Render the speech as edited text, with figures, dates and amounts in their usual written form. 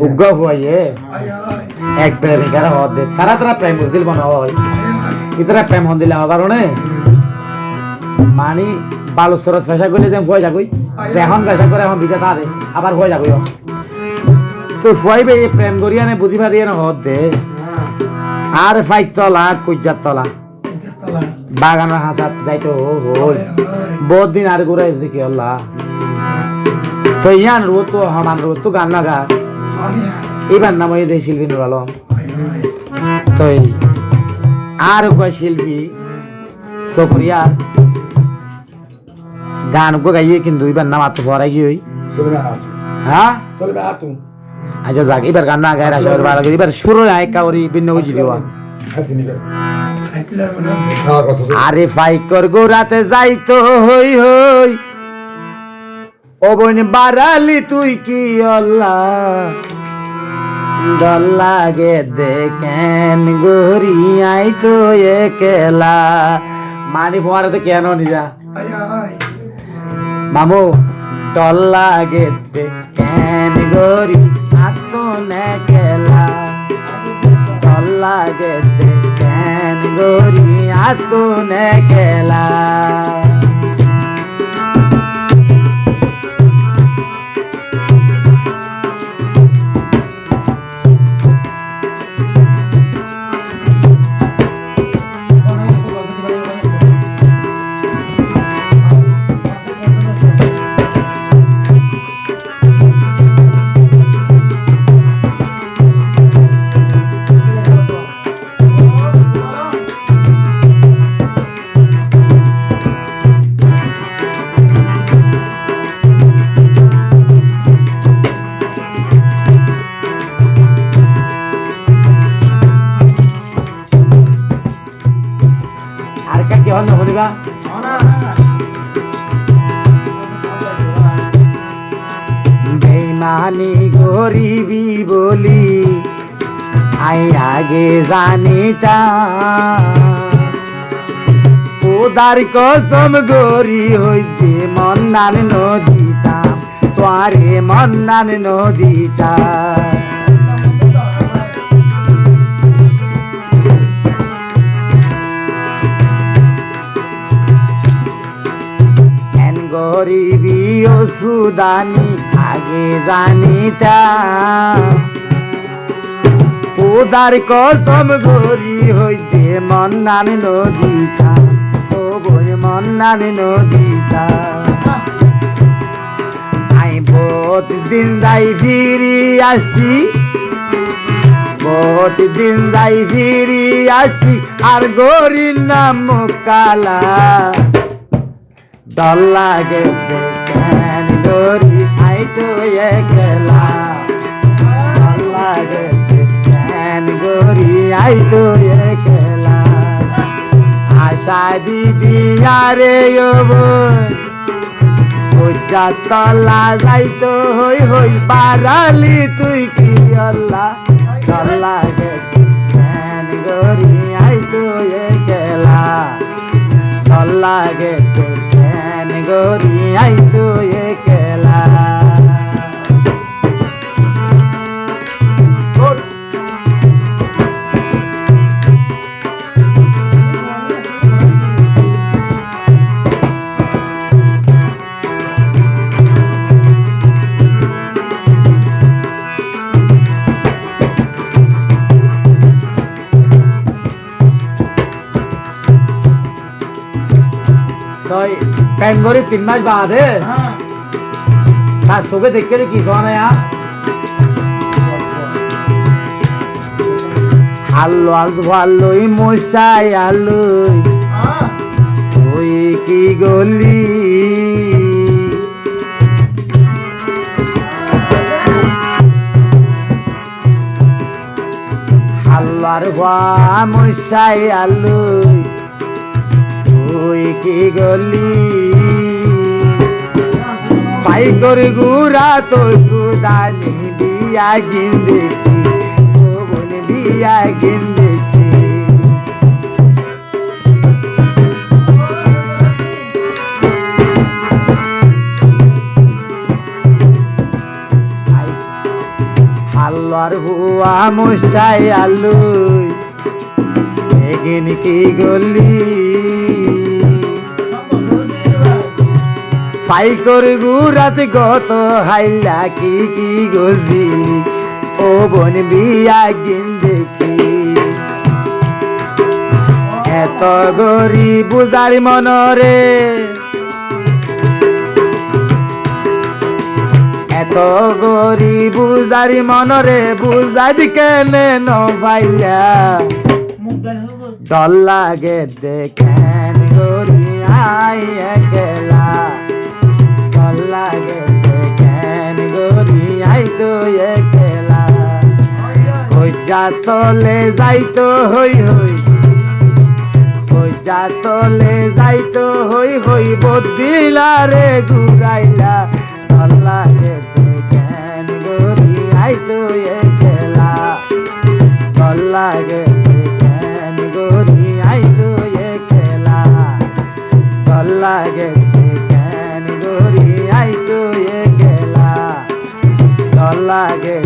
উগ্র হয়ে এক প্রেমিকারা হদ দে তারা তারা প্রেম বুঝিল মনে হয় ইতারা প্রেম হন দিলে হবার নে মানি বালুচরত পেশা করলে যে ভয় যাগুই এখন পেশা করে এখন বিচার তাদের আবার ভয় যাগুই তো ফুয়াইবে এই প্রেম করিয়া নে বুঝিবা দিয়ে না হদ দে আর ফাইক তলা কুজার তলা বাগানের হাসাত যাইতো হই বহুত দিন আর ঘুরে দেখি আল্লাহ তো ইয়ান রোদ তো হমান রোদ তো গান লাগা এবার নাম ওই দে শিল্পী নুর আলম তো আর কয় শিল্পী চকরিয়া গান গো গাইয়ে কিন্তু এবার নাম আত্ম ভরাই গিয়ে হ্যাঁ আচ্ছা যাক এবার গান না গায় আসা এবার সুর আয় কাউরি ভিন্ন বুঝি দেওয়া আরে ফাইকর গোরাতে যাইতো হই হই ও বোন বারালি তুই কি আল্লাহ দল লাগে দেখেন গরি আইতো একলা মানি ফোয়ারাতে কেন নিজা মামু দল লাগে দেখেন গরি আতো নে কেলা দল লাগে দেখেন গরি আতো নে কেলা বেমানি গরিবি বলি আই আগে জানিতা ওদার কসম গরি হইতে মন্নান নদীতাম তোয়ারে মন্নান নদীতা গরিবি ও সুদানি আগে জানিতাম ওদার কসম গরি হইতে মন্নান নদীতা ও বই মন্নান নদীতা আই বহুত দিন যাই ফিরি আসি বহুত দিন যাই ফিরি আসি আর গরির নাম কালা দল লাগে দেখেন গরি আইতো একলা দল লাগে দেখেন গরি আইতো একলা আশা দিদি আরে ওইটা তলা যাইতো হই হই বারালি তুই কি আল্লাহ দল লাগে দেখেন গরি আইতো একলা দল লাগে গরি আইতো একলা প্যান করে 3 মাস বাদে তার চোখে দেখে কি শোনা আল্লো আলু আল্লোই মশাই আল্লোই ওই কি গলি আল্লো আর মশাই আল্লোই ওই কি গলি পাই করে গুড়া তো সুদানি বিয়া গিন্দেছি ও বোন বিয়া গিন্দেছি আমার হুয়া মশাই আলু এগিন কি গলি সাইকর গুরাত গত হাইলা কি কি গজিলি ও বন বিয়া গিন দেখি এত গরি বুজার মনরে এত গরি বুজার মনরে বুজার কেনে ন ভাইয়া ডল লাগে দেখেন গরি আই একলা ডল লাগে দেখেন গরি আই তো একলা কই যা তলে যাইতো হই হই কই যা তলে যাইতো হই হই বদিলা রে ঘুরাইলা ডল লাগে দেখেন গরি আই তো একলা ডল লাগে দেখেন গরি আই তো একলা ডল লাগে দেখেন গরি আই তো একলা ডল লাগে